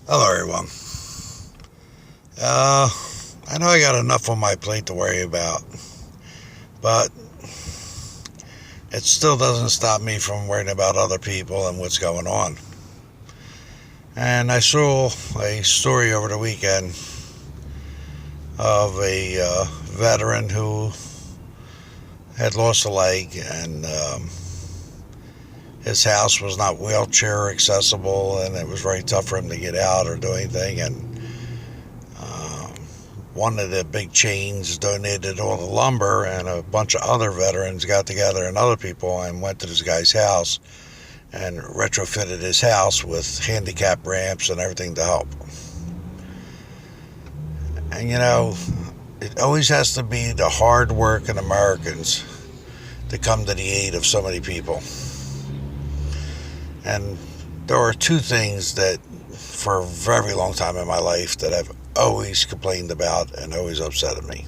Hello, everyone. Uh, I know I got enough on my plate to worry about, but it still doesn't stop me from worrying about other people and what's going on. And I saw a story over the weekend of a veteran who had lost a leg, and his house was not wheelchair accessible, and it was very tough for him to get out or do anything. And um, one of the big chains donated all the lumber, and a bunch of other veterans got together and other people and went to this guy's house and retrofitted his house with handicap ramps and everything to help. And it always has to be the hard working Americans to come to the aid of so many people. And there are two things that, for a very long time in my life, that I've always complained about and always upset me.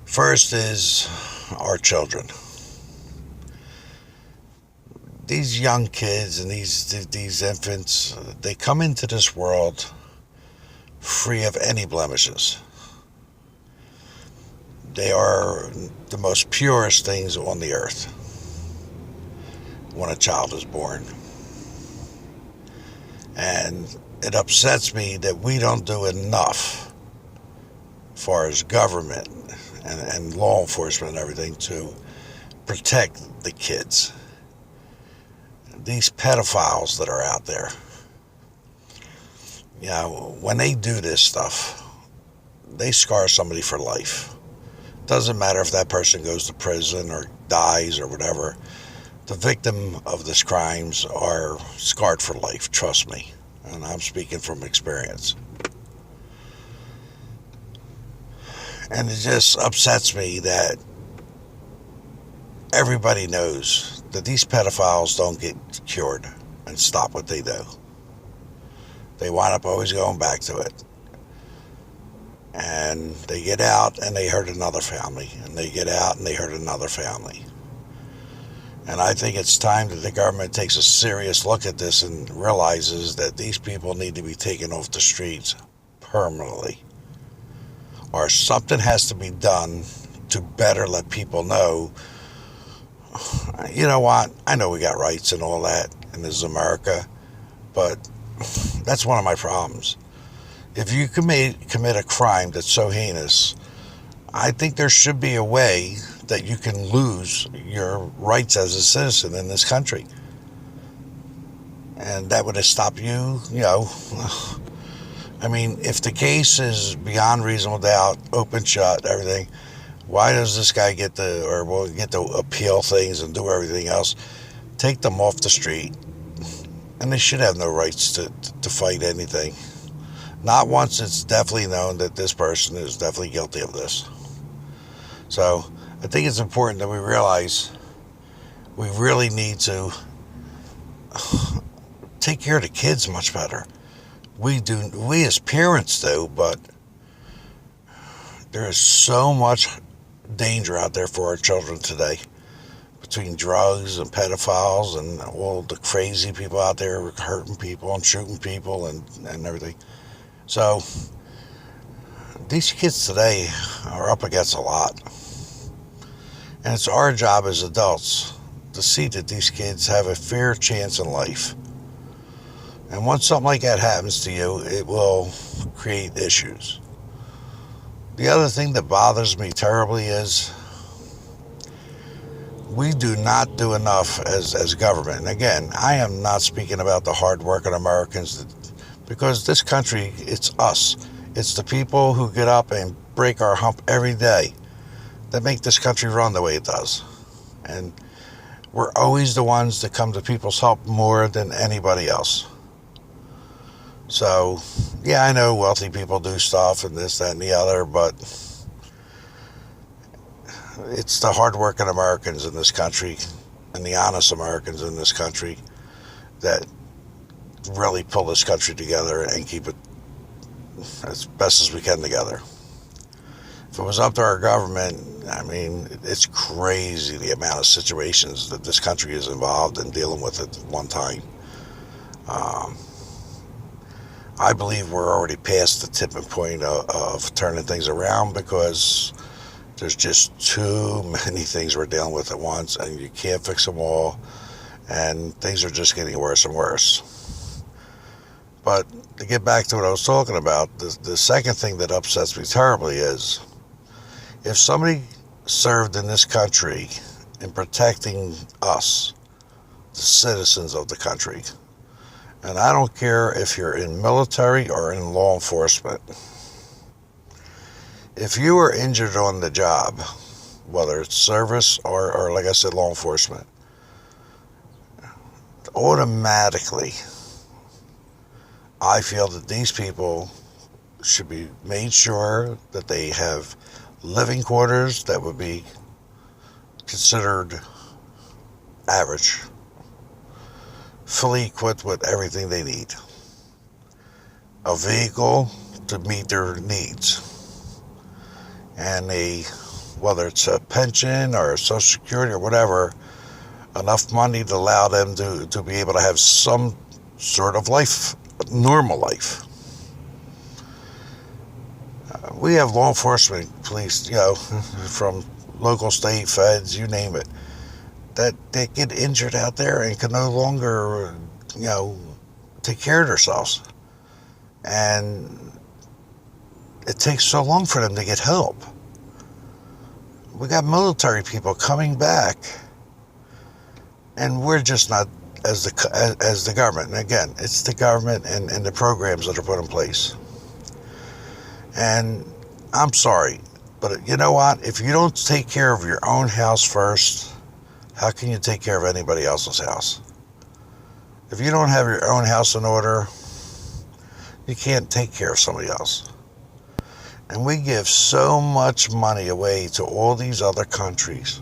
First is our children. These young kids and these infants, they come into this world free of any blemishes. They are the most purest things on the earth when a child is born. And it upsets me that we don't do enough as far as government and law enforcement and everything to protect the kids. These pedophiles that are out there, when they do this stuff, they scar somebody for life. Doesn't matter if that person goes to prison or dies or whatever. The victim of these crimes are scarred for life, trust me. And I'm speaking from experience. And it just upsets me that everybody knows that these pedophiles don't get cured and stop what they do. They wind up always going back to it. And they get out and they hurt another family. And they get out and they hurt another family. And I think it's time that the government takes a serious look at this and realizes that these people need to be taken off the streets permanently. Or something has to be done to better let people know, you know what, I know we got rights and all that, and this is America, but that's one of my problems. If you commit a crime that's so heinous, I think there should be a way that you can lose your rights as a citizen in this country. And that would have stopped you, I mean, if the case is beyond reasonable doubt, open shut, everything, why does this guy get to appeal things and do everything else? Take them off the street, and they should have no rights to fight anything. Not once it's definitely known that this person is definitely guilty of this. So I think it's important that we realize we really need to take care of the kids much better. We as parents do, but there is so much danger out there for our children today between drugs and pedophiles and all the crazy people out there hurting people and shooting people and everything. So these kids today are up against a lot. And it's our job as adults to see that these kids have a fair chance in life. And once something like that happens to you, it will create issues. The other thing that bothers me terribly is we do not do enough as government. And again, I am not speaking about the hardworking Americans, because this country, it's us. It's the people who get up and break our hump every day that make this country run the way it does. And we're always the ones that come to people's help more than anybody else. So, yeah, I know wealthy people do stuff and this, that, and the other, but it's the hardworking Americans in this country and the honest Americans in this country that really pull this country together and keep it as best as we can together. If it was up to our government, I mean, it's crazy the amount of situations that this country is involved in dealing with at one time. Um, I believe we're already past the tipping point of turning things around, because there's just too many things we're dealing with at once, and you can't fix them all, and things are just getting worse and worse. But to get back to what I was talking about, the second thing that upsets me terribly is, if somebody served in this country in protecting us, the citizens of the country, and I don't care if you're in military or in law enforcement, if you are injured on the job, whether it's service or like I said, law enforcement, automatically, I feel that these people should be made sure that they have living quarters that would be considered average, fully equipped with everything they need, a vehicle to meet their needs, and whether it's a pension or Social Security or whatever, enough money to allow them to be able to have some sort of life, normal life. We have law enforcement, police, from local, state, feds, you name it, that they get injured out there and can no longer, take care of themselves. And it takes so long for them to get help. We got military people coming back, and we're just not as the government. And again, it's the government and the programs that are put in place. And I'm sorry, but you know what? If you don't take care of your own house first, how can you take care of anybody else's house? If you don't have your own house in order, you can't take care of somebody else. And we give so much money away to all these other countries.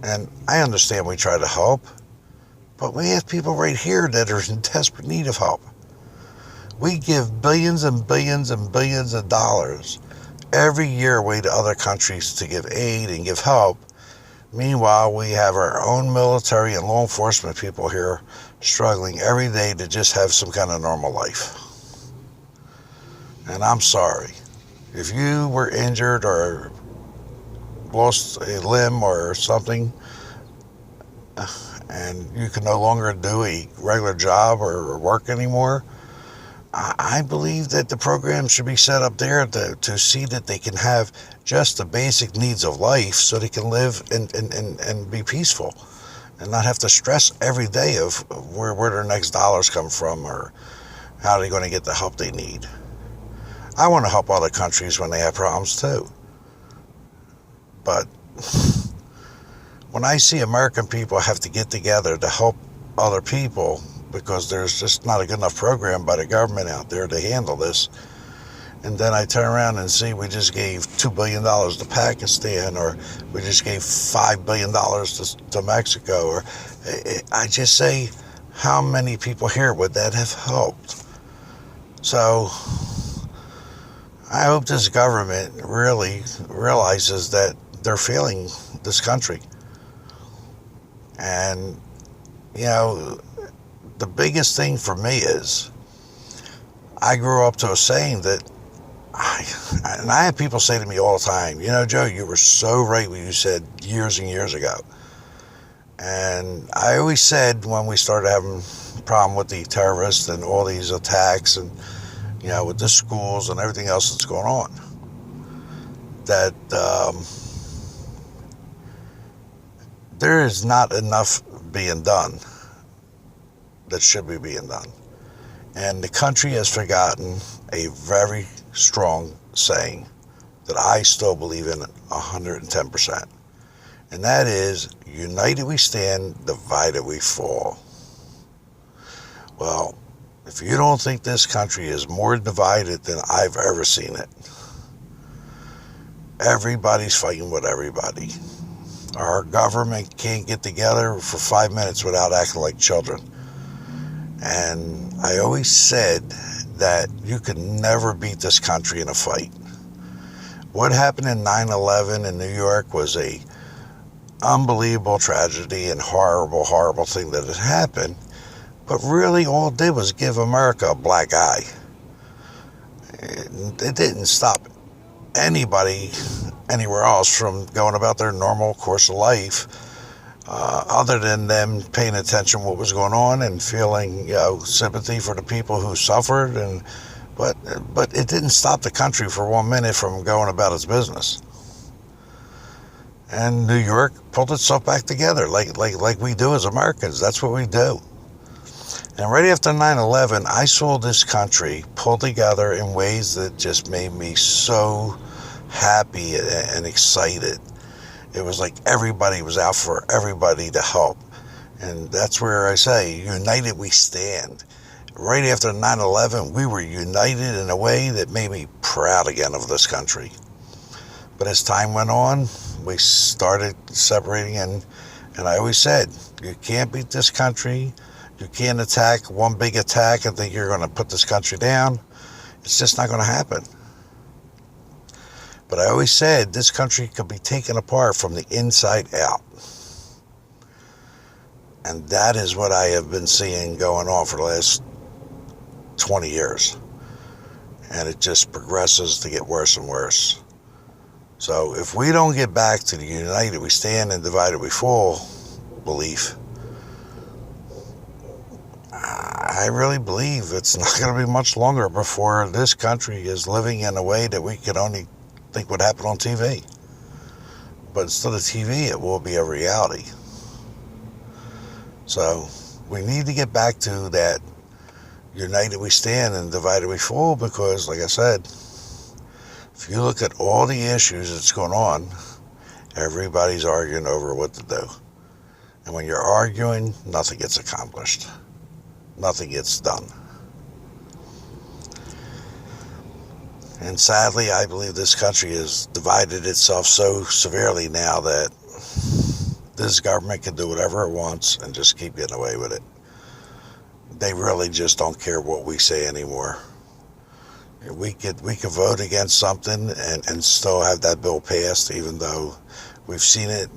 And I understand we try to help, but we have people right here that are in desperate need of help. We give billions and billions and billions of dollars every year away to other countries to give aid and give help. Meanwhile, we have our own military and law enforcement people here struggling every day to just have some kind of normal life. And I'm sorry. If you were injured or lost a limb or something, and you can no longer do a regular job or work anymore, I believe that the program should be set up there to see that they can have just the basic needs of life so they can live and be peaceful and not have to stress every day of where their next dollars come from or how they're going to get the help they need. I want to help other countries when they have problems too. But when I see American people have to get together to help other people because there's just not a good enough program by the government out there to handle this, and then I turn around and see we just gave $2 billion to Pakistan, or we just gave $5 billion to Mexico, or I just say, how many people here would that have helped? So I hope this government really realizes that they're failing this country. And, the biggest thing for me is I grew up to a saying that I have people say to me all the time, Joe, you were so right what you said years and years ago. And I always said when we started having a problem with the terrorists and all these attacks and, with the schools and everything else that's going on, that there is not enough being done that should be being done. And the country has forgotten a very strong saying that I still believe in 110%. And that is, united we stand, divided we fall. Well, if you don't think this country is more divided than I've ever seen it, everybody's fighting with everybody. Our government can't get together for 5 minutes without acting like children. And I always said that you could never beat this country in a fight. What happened in 9/11 in New York was a unbelievable tragedy and horrible, horrible thing that had happened. But really, all it did was give America a black eye. It didn't stop anybody anywhere else from going about their normal course of life, other than them paying attention to what was going on and feeling, sympathy for the people who suffered. But it didn't stop the country for 1 minute from going about its business. And New York pulled itself back together like we do as Americans. That's what we do. And right after 9/11, I saw this country pull together in ways that just made me so happy and excited. It was like everybody was out for everybody to help. And that's where I say, united we stand. Right after 9/11, we were united in a way that made me proud again of this country. But as time went on, we started separating, and I always said, you can't beat this country. You can't attack one big attack and think you're going to put this country down. It's just not going to happen. But I always said this country could be taken apart from the inside out. And that is what I have been seeing going on for the last 20 years. And it just progresses to get worse and worse. So if we don't get back to the united we stand and divided we fall belief, I really believe it's not going to be much longer before this country is living in a way that we could only think would happen on TV. But instead of TV, it will be a reality. So we need to get back to that united we stand and divided we fall, because like I said, if you look at all the issues that's going on, everybody's arguing over what to do. And when you're arguing, nothing gets accomplished. Nothing gets done. And sadly, I believe this country has divided itself so severely now that this government can do whatever it wants and just keep getting away with it. They really just don't care what we say anymore. We could vote against something and still have that bill passed, even though we've seen it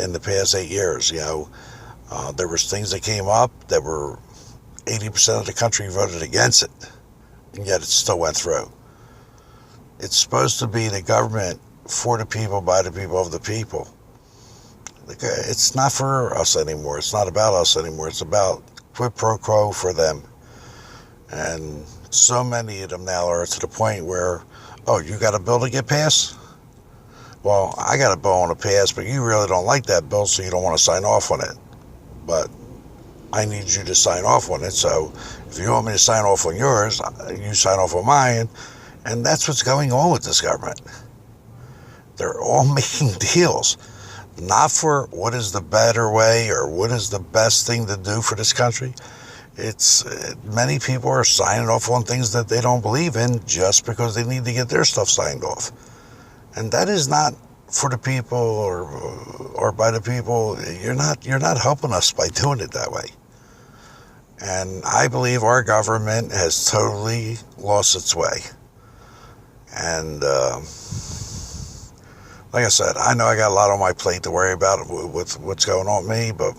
in the past 8 years. There was things that came up that were 80% of the country voted against it, and yet it still went through. It's supposed to be the government for the people, by the people, of the people. It's not for us anymore. It's not about us anymore. It's about quid pro quo for them. And so many of them now are to the point where, oh, you got a bill to get passed? Well, I got a bill on to pass, but you really don't like that bill, so you don't want to sign off on it. But I need you to sign off on it, so if you want me to sign off on yours, you sign off on mine. And that's what's going on with this government. They're all making deals, not for what is the better way or what is the best thing to do for this country. It's many people are signing off on things that they don't believe in just because they need to get their stuff signed off. And that is not for the people or by the people. You're not helping us by doing it that way. And I believe our government has totally lost its way. And like I said, I know I got a lot on my plate to worry about with what's going on with me, but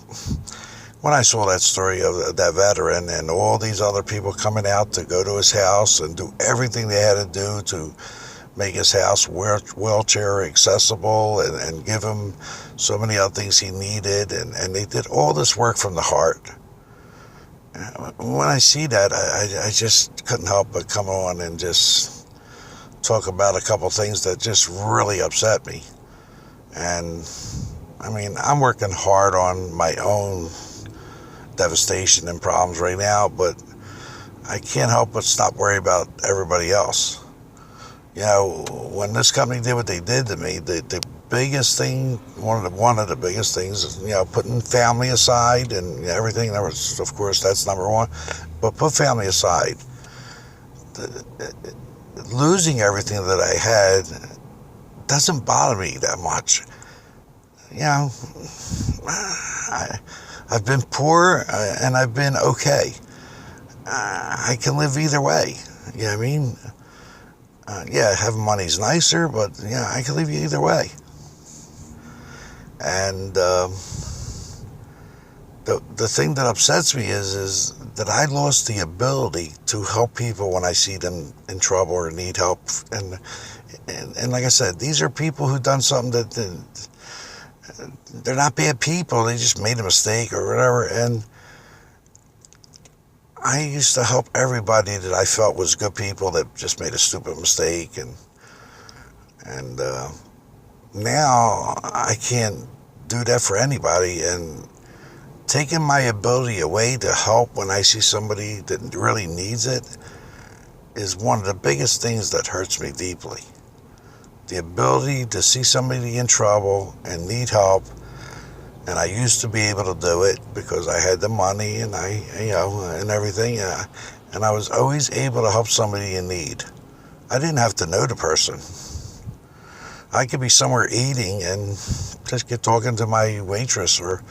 when I saw that story of that veteran and all these other people coming out to go to his house and do everything they had to do to make his house wheelchair accessible and give him so many other things he needed, and they did all this work from the heart. When I see that, I just couldn't help but come on and just talk about a couple things that just really upset me. And I mean, I'm working hard on my own devastation and problems right now, but I can't help but stop worrying about everybody else. When this company did what they did to me, the biggest thing, one of the biggest things is, putting family aside and everything. That was, of course, that's number one. But put family aside. Losing everything that I had doesn't bother me that much. I've been poor and I've been okay. I can live either way. You know what I mean? Having money's nicer, but I can live either way. And the thing that upsets me is that I lost the ability to help people when I see them in trouble or need help. And like I said, these are people who've done something that they're not bad people. They just made a mistake or whatever. And I used to help everybody that I felt was good people that just made a stupid mistake. And now I can't do that for anybody. And taking my ability away to help when I see somebody that really needs it is one of the biggest things that hurts me deeply. The ability to see somebody in trouble and need help, and I used to be able to do it because I had the money and and everything, and I was always able to help somebody in need. I didn't have to know the person. I could be somewhere eating and just get talking to my waitress or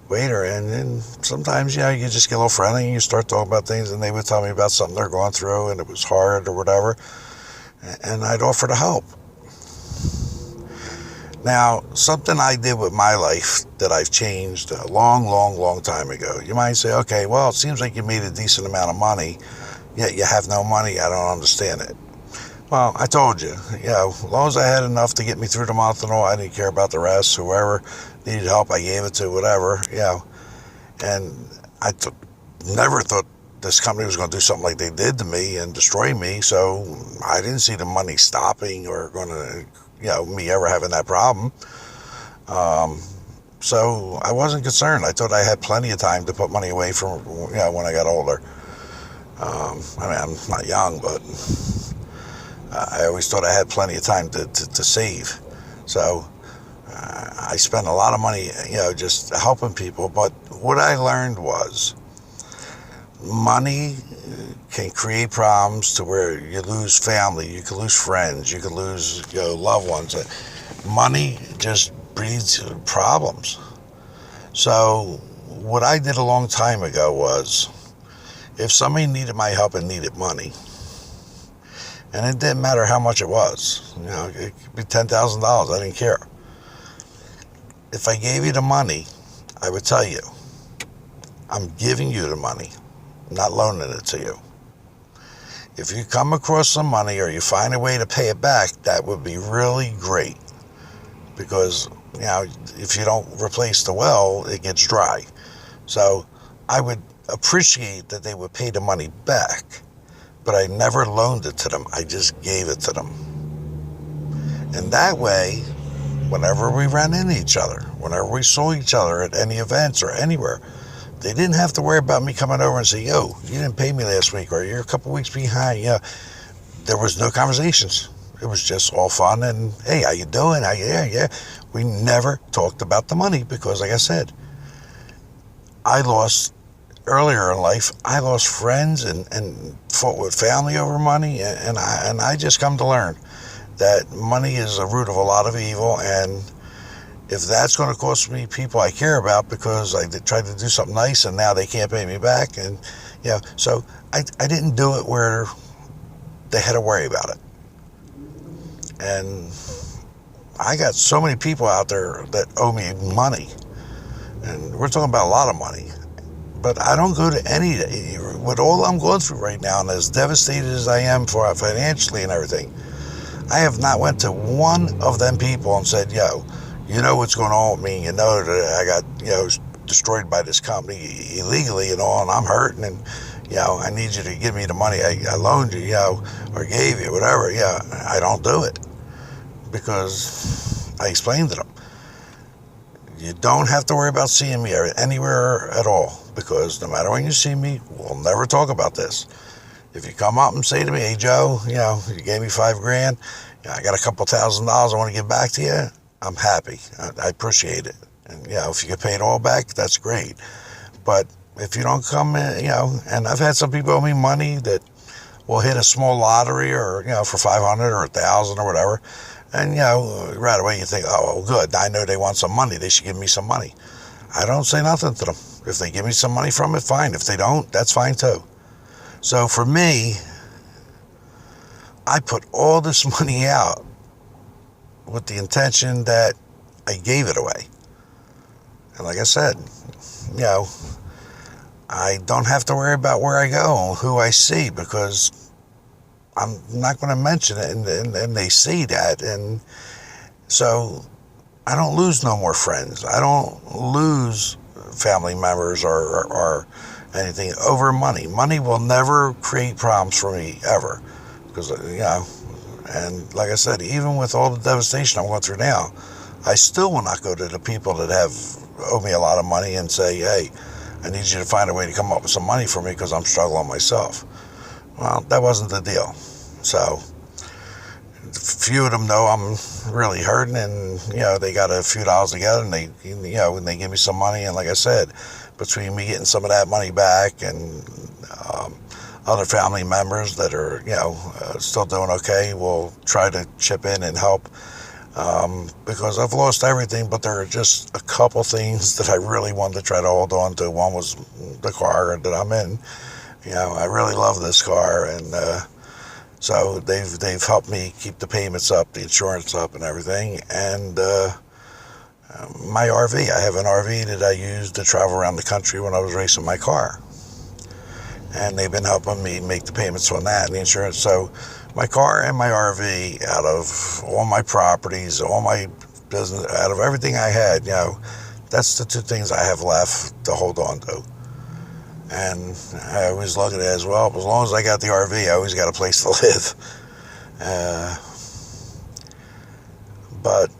waiter, and then sometimes, you just get a little friendly and you start talking about things, and they would tell me about something they're going through and it was hard or whatever, and I'd offer to help. Now, something I did with my life that I've changed a long, long, long time ago. You might say, okay, well, it seems like you made a decent amount of money, yet you have no money. I don't understand it. Well, I told you, as long as I had enough to get me through the month and all, I didn't care about the rest. Whoever needed help, I gave it to, whatever, And I never thought this company was going to do something like they did to me and destroy me, so I didn't see the money stopping or going to, me ever having that problem. So I wasn't concerned. I thought I had plenty of time to put money away from, when I got older. I'm not young, but I always thought I had plenty of time to save. So I spent a lot of money, just helping people. But what I learned was money can create problems to where you lose family, you can lose friends, you can lose loved ones. Money just breeds problems. So what I did a long time ago was, if somebody needed my help and needed money, and it didn't matter how much it was, it could be $10,000, I didn't care. If I gave you the money, I would tell you, I'm giving you the money, not loaning it to you. If you come across some money or you find a way to pay it back, that would be really great. Because, if you don't replace the well, it gets dry. So I would appreciate that they would pay the money back, but I never loaned it to them. I just gave it to them. And that way, whenever we ran into each other, whenever we saw each other at any events or anywhere, they didn't have to worry about me coming over and saying, yo, you didn't pay me last week, or you're a couple weeks behind. There was no conversations. It was just all fun and, hey, how you doing? Yeah. We never talked about the money because, like I said, earlier in life, I lost friends and fought with family over money, and I just come to learn that money is the root of a lot of evil, and if that's going to cost me people I care about because I tried to do something nice and now they can't pay me back, and so I didn't do it where they had to worry about it. And I got so many people out there that owe me money, and we're talking about a lot of money, but I don't go to any, with all I'm going through right now, and as devastated as I am for financially and everything, I have not went to one of them people and said, you know what's going on with me, that I got, destroyed by this company illegally and all, and I'm hurting, and, I need you to give me the money I loaned you, or gave you, whatever. I don't do it because I explained to them, you don't have to worry about seeing me anywhere at all, because no matter when you see me, we'll never talk about this. If you come up and say to me, hey, Joe, you gave me $5,000, I got a couple $1,000 I want to give back to you, I'm happy. I appreciate it. And, if you can pay it all back, that's great. But if you don't come in, and I've had some people owe me money that will hit a small lottery or, for 500 or 1,000 or whatever. And, right away you think, oh, well, good. I know they want some money. They should give me some money. I don't say nothing to them. If they give me some money from it, fine. If they don't, that's fine too. So for me, I put all this money out with the intention that I gave it away. And like I said, you know, I don't have to worry about where I go, who I see, because I'm not going to mention it, and they see that, and so I don't lose no more friends. I don't lose family members or anything over money. Money will never create problems for me ever, because and like I said, even with all the devastation I'm going through now, I still will not go to the people that owe me a lot of money and say, hey, I need you to find a way to come up with some money for me because I'm struggling myself. Well, that wasn't the deal. So few of them know I'm really hurting, and they got a few dollars together, and they give me some money, and like I said, between me getting some of that money back and other family members that are still doing okay will try to chip in and help, because I've lost everything, but there are just a couple things that I really wanted to try to hold on to. One was the car that I'm in. I really love this car, and so they've helped me keep the payments up, the insurance up, and everything. And my RV, I have an RV that I used to travel around the country when I was racing my car, and they've been helping me make the payments on that and the insurance. So my car and my RV, out of all my properties, all my business, out of everything I had, that's the two things I have left to hold on to. And I always look at it as well, as long as I got the RV, I always got a place to live. But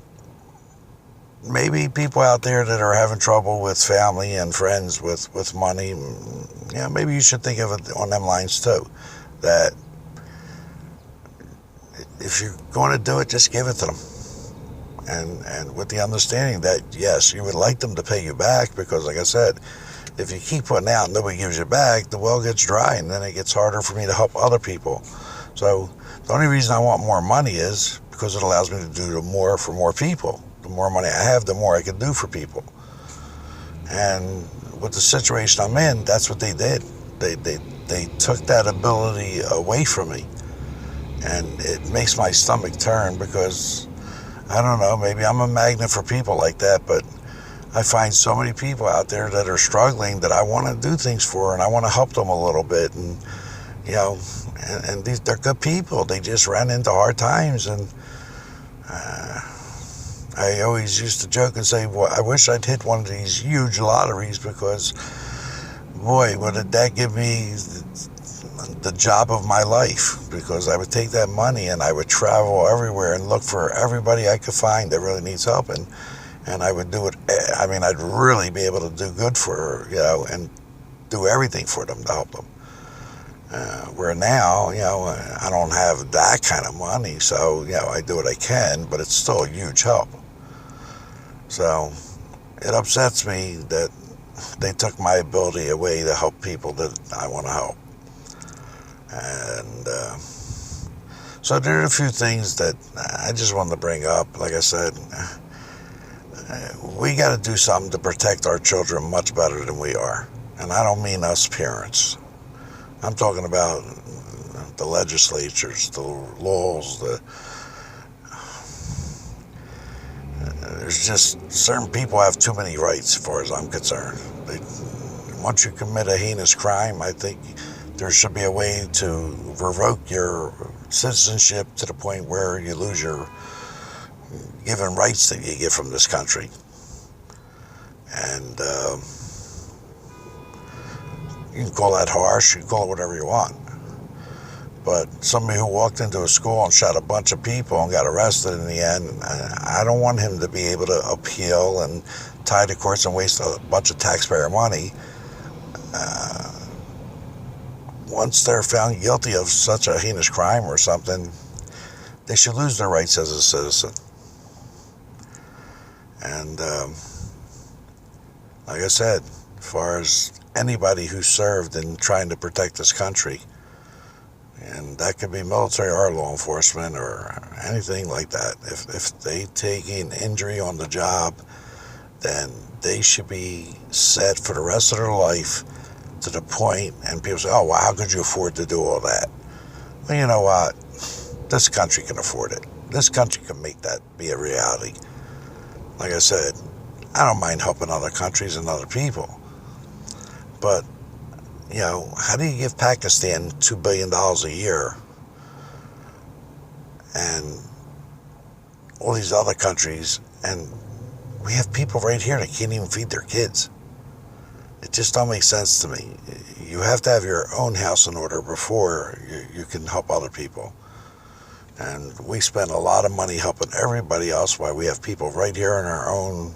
maybe people out there that are having trouble with family and friends with money, maybe you should think of it on them lines too. That if you're going to do it, just give it to them. And with the understanding that, yes, you would like them to pay you back, because like I said, if you keep putting out and nobody gives you back, the well gets dry, and then it gets harder for me to help other people. So the only reason I want more money is because it allows me to do more for more people. The more money I have, the more I can do for people. And with the situation I'm in, that's what they did. They took that ability away from me. And it makes my stomach turn, because, I don't know, maybe I'm a magnet for people like that, but I find so many people out there that are struggling that I want to do things for, and I want to help them a little bit. And, and they're good people. They just ran into hard times. And I always used to joke and say, well, I wish I'd hit one of these huge lotteries, because, boy, would that give me the job of my life, because I would take that money and I would travel everywhere and look for everybody I could find that really needs help. And I would do it. I mean, I'd really be able to do good for, and do everything for them to help them. Where now, I don't have that kind of money, so, I do what I can, but it's still a huge help. So it upsets me that they took my ability away to help people that I want to help. And so there are a few things that I just wanted to bring up. Like I said, we got to do something to protect our children much better than we are. And I don't mean us parents. I'm talking about the legislatures, the laws, there's just certain people have too many rights, as far as I'm concerned. Once you commit a heinous crime, I think there should be a way to revoke your citizenship to the point where you lose your given rights that you get from this country. And you can call that harsh, you can call it whatever you want. But somebody who walked into a school and shot a bunch of people and got arrested in the end, I don't want him to be able to appeal and tie the courts and waste a bunch of taxpayer money. Once they're found guilty of such a heinous crime or something, they should lose their rights as a citizen. And like I said, as far as anybody who served in trying to protect this country, and that could be military or law enforcement or anything like that, if they take an injury on the job, then they should be set for the rest of their life, to the point, and people say, oh, well, how could you afford to do all that? Well, you know what? This country can afford it. This country can make that be a reality. Like I said, I don't mind helping other countries and other people, But, how do you give Pakistan $2 billion a year and all these other countries, and we have people right here that can't even feed their kids? It just don't make sense to me. You have to have your own house in order before you can help other people. And we spend a lot of money helping everybody else while we have people right here in our own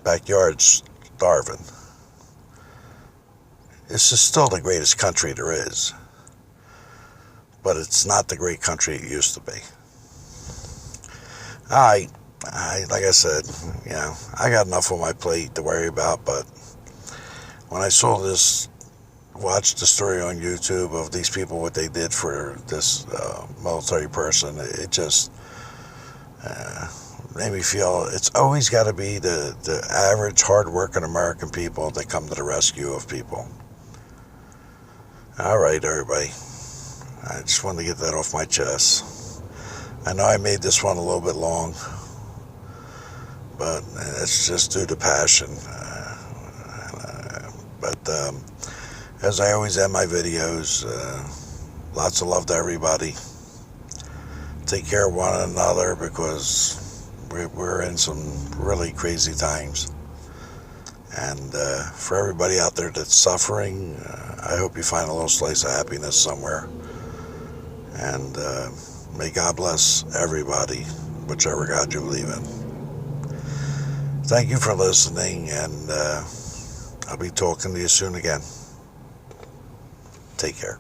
backyards starving. This is still the greatest country there is, but it's not the great country it used to be. Like I said, I got enough on my plate to worry about, but when I watched the story on YouTube of these people, what they did for this military person, it just made me feel it's always got to be the average, hard-working American people that come to the rescue of people. All right, everybody. I just wanted to get that off my chest. I know I made this one a little bit long, but it's just due to passion. But as I always end my videos, lots of love to everybody. Take care of one another, because we're in some really crazy times. And for everybody out there that's suffering, I hope you find a little slice of happiness somewhere. And may God bless everybody, whichever God you believe in. Thank you for listening, and I'll be talking to you soon again. Take care.